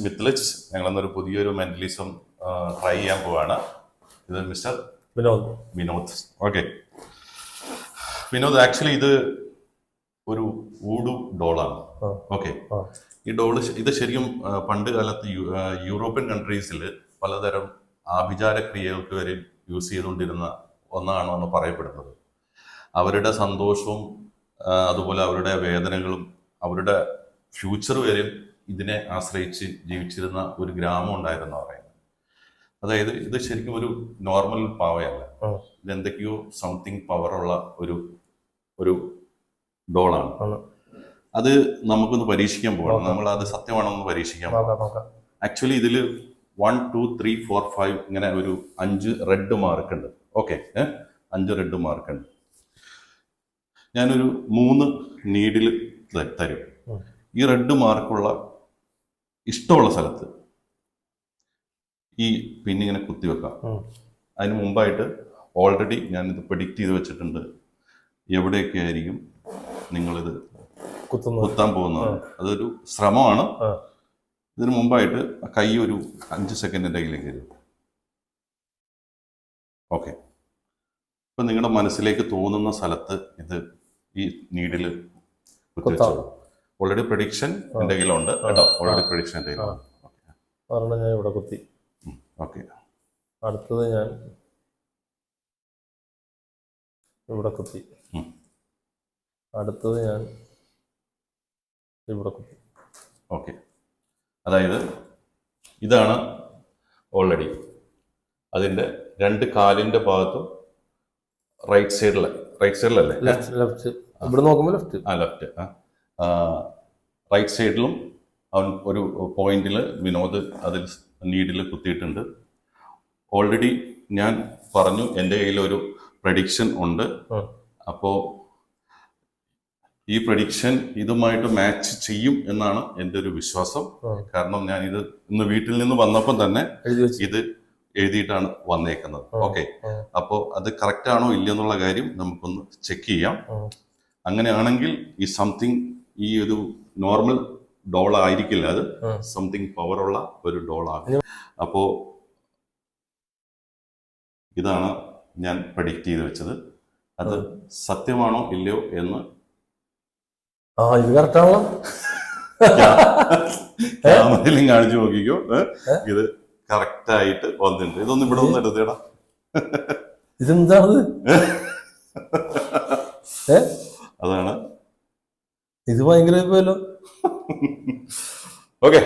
മിത്ലജ്. ഞങ്ങളെന്നൊരു പുതിയൊരു mentalism try ചെയ്യാൻ പോവാണ്. ഇത് mister Vinod. Okay, Vinod, actually ഇത് ഒരു വൂഡു ഡോളാണ്. ഓക്കെ, ഈ ഡോള് ഇത് ശരിക്കും പണ്ട് കാലത്ത് യൂറോപ്യൻ കൺട്രീസിൽ പലതരം ആഭിചാര ക്രിയകൾക്ക് വരെ യൂസ് ചെയ്തുകൊണ്ടിരുന്ന ഒന്നാണെന്ന് പറയപ്പെടുന്നത്. അവരുടെ സന്തോഷവും അതുപോലെ അവരുടെ വേദനകളും അവരുടെ ഫ്യൂച്ചർ വരെ ഇതിനെ ആശ്രയിച്ച് ജീവിച്ചിരുന്ന ഒരു ഗ്രാമം ഉണ്ടായിരുന്നു പറയുന്നത്. അതായത് ഇത് ശരിക്കും ഒരു നോർമൽ പാവയല്ല, ഇതെന്തൊക്കെയോ സംതിങ് പവറുള്ള ഒരു ഡോളാണ്. അത് നമുക്കൊന്ന് പരീക്ഷിക്കാൻ പോകണം. നമ്മൾ അത് സത്യമാണെന്ന് പരീക്ഷിക്കാൻ പോകാം. ആക്ച്വലി ഇതിൽ 1, 2, 3, 4, 5 ഇങ്ങനെ ഒരു 5 റെഡ് മാർക്ക് ഉണ്ട്. ഓക്കെ, 5 റെഡ് മാർക്ക് ഉണ്ട്. ഞാനൊരു 3 നീഡിൽ തരും. ഈ റെഡ് മാർക്കുള്ള ഇഷ്ടമുള്ള സ്ഥലത്ത് ഈ പിന്നിങ്ങനെ കുത്തിവെക്കാം. അതിന് മുമ്പായിട്ട് ഓൾറെഡി ഞാനിത് പ്രെഡിക്റ്റ് ചെയ്ത് വെച്ചിട്ടുണ്ട് എവിടെയൊക്കെ ആയിരിക്കും നിങ്ങളിത് കുത്താൻ പോകുന്നത്. അതൊരു ശ്രമമാണ്. ഇതിനു മുമ്പായിട്ട് കൈ ഒരു 5 സെക്കൻഡിൻ്റെ കയ്യിലേക്ക് വരും. ഓക്കെ, ഇപ്പം നിങ്ങളുടെ മനസ്സിലേക്ക് തോന്നുന്ന സ്ഥലത്ത് ഇത് ഈ നീഡിൽ കുത്തിവെച്ചോളൂ. ഓൾറെഡി പ്രഡിക്ഷൻ എൻ്റെ കയ്യിലുണ്ട് കേട്ടോ. ഓൾറെഡി പ്രഡിക്ഷൻ എൻ്റെ കയ്യിലുണ്ട്. ഞാൻ ഇവിടെ കുത്തി. ഓക്കെ, അടുത്തത് ഞാൻ ഇവിടെ കുത്തി. അടുത്തത് ഞാൻ ഇവിടെ കുത്തി. ഓക്കെ, അതായത് ഇതാണ് ഓൾറെഡി അതിൻ്റെ 2 കാലിൻ്റെ ഭാഗത്തും റൈറ്റ് സൈഡിലല്ലേ? ലെഫ്റ്റ്. ഇവിടെ നോക്കുമ്പോൾ ലെഫ്റ്റ്. ലെഫ്റ്റ്. റൈറ്റ് സൈഡിലും അവൻ ഒരു പോയിന്റിൽ വിനോദ് അതിൽ നീഡിൽ കുത്തിയിട്ടുണ്ട്. ഓൾറെഡി ഞാൻ പറഞ്ഞു എൻ്റെ കയ്യിൽ ഒരു പ്രഡിക്ഷൻ ഉണ്ട്. അപ്പോൾ ഈ പ്രഡിക്ഷൻ ഇതുമായിട്ട് മാച്ച് ചെയ്യും എന്നാണ് എൻ്റെ ഒരു വിശ്വാസം. കാരണം ഞാൻ ഇത് ഇന്ന് വീട്ടിൽ നിന്ന് വന്നപ്പം തന്നെ ഇത് എഴുതിയിട്ടാണ് വന്നേക്കുന്നത്. ഓക്കെ, അപ്പോൾ അത് കറക്റ്റ് ആണോ ഇല്ലെന്നുള്ള കാര്യം നമുക്കൊന്ന് ചെക്ക് ചെയ്യാം. അങ്ങനെയാണെങ്കിൽ ഈ സംതിങ് ഈ ഒരു നോർമൽ ഡോൾ ആയിരിക്കില്ല, അത് സംതിങ് പവറുള്ള ഒരു ഡോളാണ്. അപ്പോൾ ഇതാണ് ഞാൻ പ്രഡിക്റ്റ് ചെയ്ത് വെച്ചത്. അത് സത്യമാണോ ഇല്ലയോ എന്ന് ഇത് കറക്റ്റാണല്ലോ. ക്യാമറയിലും കാണിച്ചു നോക്കിക്കോ. ഇത് കറക്റ്റ് ആയിട്ട് വന്നിട്ടുണ്ട്. ഇതൊന്നും ഇവിടെ ഒന്നും എടുത്തേടാ. ഇതെന്താണ്? അതാണ്. ഇത് ഭയങ്കര ഓക്കെ.